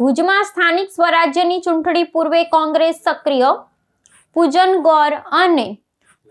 ભુજમાં સ્થાનિક સ્વરાજ્યની ચૂંટણી પૂર્વે કોંગ્રેસ સક્રિય, પૂજન ગૌર અને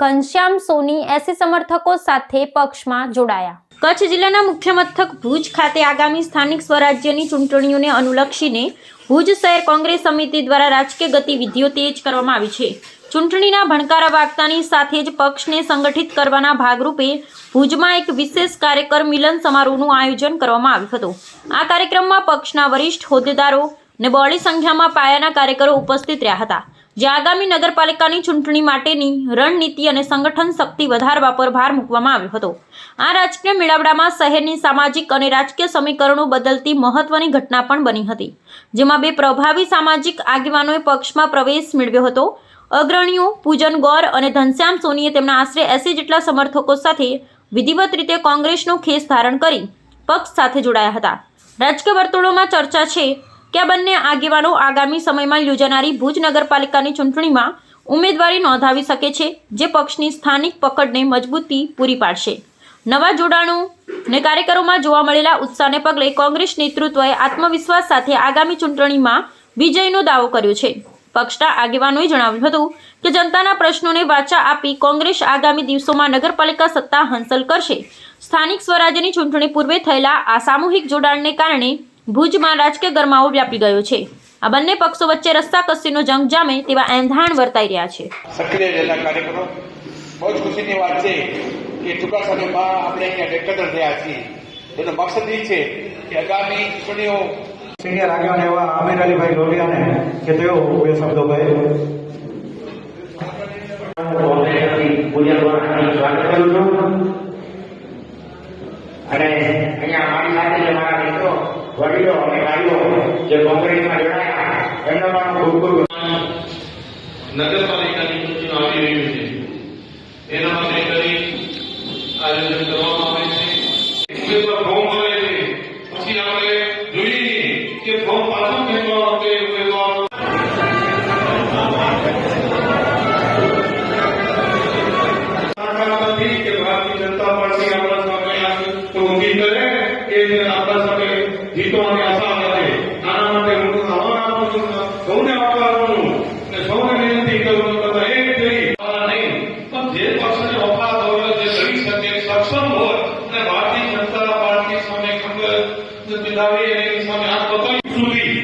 ઘનશ્યામ સોની એસી સમર્થકો સાથે પક્ષમાં જોડાયા। કચ્છ જિલ્લાના મુખ્ય મથક ભુજ ખાતે આગામી સ્થાનિક સ્વરાજ્યની ચૂંટણીઓને અનુલક્ષીને ભુજ શહેર કોંગ્રેસ સમિતિ દ્વારા રાજકીય ગતિવિધિઓ તેજ કરવામાં આવી છે। ચૂંટણીના ભણકારા વાગતાની સાથે જ પક્ષને સંગઠિત કરવાના ભાગરૂપે ભુજમાં એક વિશેષ કાર્યકર મિલન સમારોહનું આયોજન કરવામાં આવ્યું હતું। આ કાર્યક્રમમાં પક્ષના વરિષ્ઠ હોદ્દેદારો અને બહોળી સંખ્યામાં પાયાના કાર્યકરો ઉપસ્થિત રહ્યા હતા, જે આગામી નગરપાલિકાની ચૂંટણી માટેની રણનીતિ અને સંગઠન શક્તિ વધારવા પર ભાર મૂકવામાં આવ્યો હતો। આ રાજકીય મેળાવડામાં શહેરની સામાજિક અને રાજકીય સમીકરણો બદલતી મહત્વની ઘટના પણ બની હતી, જેમાં બે પ્રભાવી સામાજિક આગેવાનોએ પક્ષમાં પ્રવેશ મેળવ્યો હતો। અગ્રણીઓ પૂજન ગૌર અને ઘનશ્યામ સોનીએ તેમના આશરે 80 જેટલા સમર્થકો સાથે વિધિવત રીતે કોંગ્રેસનો ખેસ ધારણ કરી પક્ષ સાથે જોડાયા હતા। રાજકીય વર્તુળોમાં ચર્ચા છે કે આ બંને આગેવાનો આગામી સમયમાં યોજાનારી ભુજ નગરપાલિકાની ચૂંટણીમાં ઉમેદવારી નોંધાવી શકે છે, જે પક્ષની સ્થાનિક પકડને મજબૂતી પૂરી પાડશે। નવા જોડાણો અને કાર્યકરોમાં જોવા મળેલા ઉત્સાહને પગલે કોંગ્રેસ નેતૃત્વએ આત્મવિશ્વાસ સાથે આગામી ચૂંટણીમાં વિજયનો દાવો કર્યો છે। પક્ષના આગેવાનોએ જણાવ્યું હતું કે જનતાના પ્રશ્નોને વાચા આપી કોંગ્રેસ આગામી દિવસોમાં નગરપાલિકા સત્તા હાંસલ કરશે। સ્થાનિક સ્વરાજ્યની ચૂંટણી પૂર્વે થયેલા આ સામૂહિક જોડાણને કારણે ભુજમાં રાજકીય ગરમાવો વ્યાપી ગયો છે। આ બંને પક્ષો વચ્ચે રસ્સાકસીનો જંગ જામે તેવા એંધાણ વર્તાઈ રહ્યા છે। સક્રિય રહેલા કાર્યકરો, બહુ જ ખુશીની વાત છે કે ટૂંકા સમયમાં આપણે અહીંયા એકત્ર થયા છીએ। એનો મકસદ એ છે કે આગામી ચૂંટણીઓ સિનિયર આગેવાન એવા આમિર અલીભાઈ લોઢિયાને કે તેઓ બે શબ્દો કહે। અને અહીંયા મારી સાથે જે મારા મિત્રો વડીલો અને ભાઈઓ જે કોંગ્રેસમાં જોડાયા એમનો પણ ખૂબ ખૂબ નગરપાલિકાની ચૂંટણીઓ આવી રહ્યું છે, એના માટે કરી આયોજન કરવામાં આવે છે। ફોર્મ મળે છે, પછી આપણે જોઈએ કે ફોર્મ પાછું ખેંચવા માટે ઉમેદવાર કે ભારતીય જનતા પાર્ટી આપણા સામે તો ઊભી કરે કે આપણા સામે જીતવાની આશા નથી। આના માટે હું સૌને આપવાનું અને સૌને વિનંતી કરું બધા એક થઈ નહીં, પણ જે પક્ષને વફાદ હોય, જે કરી શકે, સક્ષમ હોય અને ભારતીય જનતા પાર્ટી સામે ખબર બિલાવી એની સામે હાથ બતાવી સુધી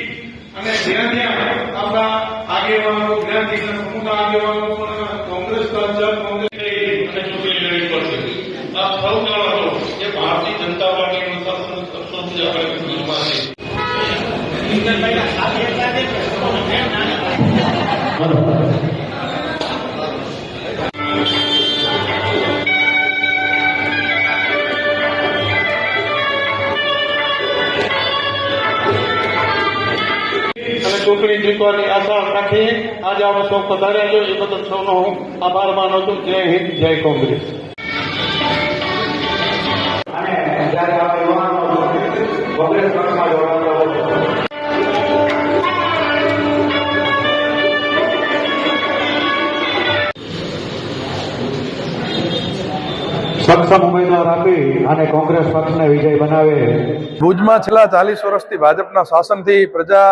અને જ્યાં જ્યાં આપણા આગેવાનો જ્ઞાતિના સમૂહના આગેવાનો પણ કોંગ્રેસ કોંગ્રેસ आप सब जानो ये भारतीय जनता पार्टी के शासन सबसे ज्यादा निर्माण है। ચૂંટણી જીતવાની આશા રાખી આજે આપણે સૌ પધાર્યા છો, એ બદલ સૌનો હું આભાર માનું છું। જય હિન્દ, જય કોંગ્રેસ। જ્યારે આ યુવાનો કોંગ્રેસ પક્ષમાં જોડાયા સક્ષમ ઉમેદવાર આપી અને કોંગ્રેસ પક્ષને વિજય બનાવે। ભુજમાં છેલ્લા 40 વર્ષથી ભાજપના શાસનથી પ્રજા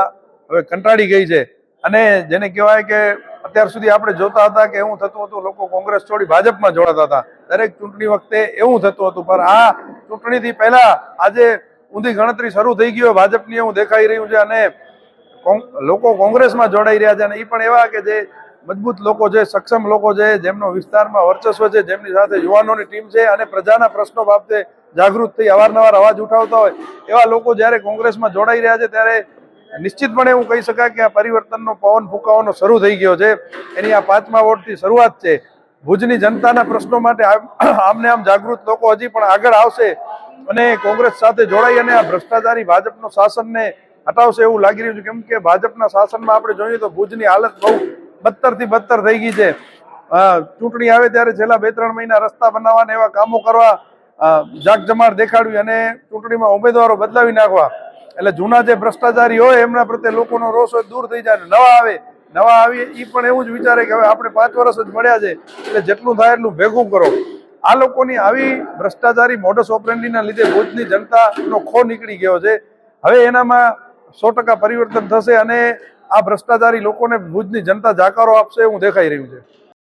હવે કંટાળી ગઈ છે અને જેને કહેવાય કે અત્યાર સુધી આપણે જોતા હતા કે એવું થતું હતું, લોકો કોંગ્રેસ છોડી ભાજપમાં જોડાતા હતા। દરેક ચૂંટણી વખતે એવું થતું હતું, પણ આ ચૂંટણીથી પહેલા આજે ઊંધી ગણતરી શરૂ થઈ ગઈ હોય ભાજપની એવું દેખાઈ રહ્યું છે અને લોકો કોંગ્રેસમાં જોડાઈ રહ્યા છે। અને એ પણ એવા કે જે મજબૂત લોકો છે, સક્ષમ લોકો છે, જેમનો વિસ્તારમાં વર્ચસ્વ છે, જેમની સાથે યુવાનોની ટીમ છે અને પ્રજાના પ્રશ્નો બાબતે જાગૃત થઈ અવારનવાર અવાજ ઉઠાવતા હોય એવા લોકો જ્યારે કોંગ્રેસમાં જોડાઈ રહ્યા છે, ત્યારે નિશ્ચિતપણે એવું કહી શકાય કે આ પરિવર્તનનો પવન ફૂંકાવાનો શરૂ થઈ ગયો છે। એની આ 5મા વોટથી શરૂઆત છે। ભુજની જનતાના પ્રશ્નો માટે આમને આમ જાગૃત લોકો હજી પણ આગળ આવશે અને કોંગ્રેસ સાથે જોડાઈ અને આ ભ્રષ્ટાચારી ભાજપનું શાસનને હટાવશે એવું લાગી રહ્યું છે। કેમ કે ભાજપના શાસનમાં આપણે જોઈએ તો ભુજની હાલત બહુ બદતરથી બદતર થઈ ગઈ છે। ચૂંટણી આવે ત્યારે છેલ્લા 2-3 મહિના રસ્તા બનાવવાને એવા કામો કરવા, જાકજમાળ દેખાડવી અને ચૂંટણીમાં ઉમેદવારો બદલાવી નાખવા, એટલે જૂના જે ભ્રષ્ટાચારી હોય એમના પ્રત્યે લોકોનો રોષ હોય દૂર થઈ જાય। નવા આવી એ પણ એવું જ વિચારે કે હવે આપણે 5 વર્ષ જ મળ્યા છે એટલે જેટલું થાય એટલું ભેગું કરો। આ લોકોની આવી ભ્રષ્ટાચારી મોડસ ઓપરેન્ડીના લીધે ભુજની જનતાનો ખો નીકળી ગયો છે। હવે એનામાં 100% પરિવર્તન થશે અને આ ભ્રષ્ટાચારી લોકોને ભુજની જનતા જાકારો આપશે એવું દેખાઈ રહ્યું છે.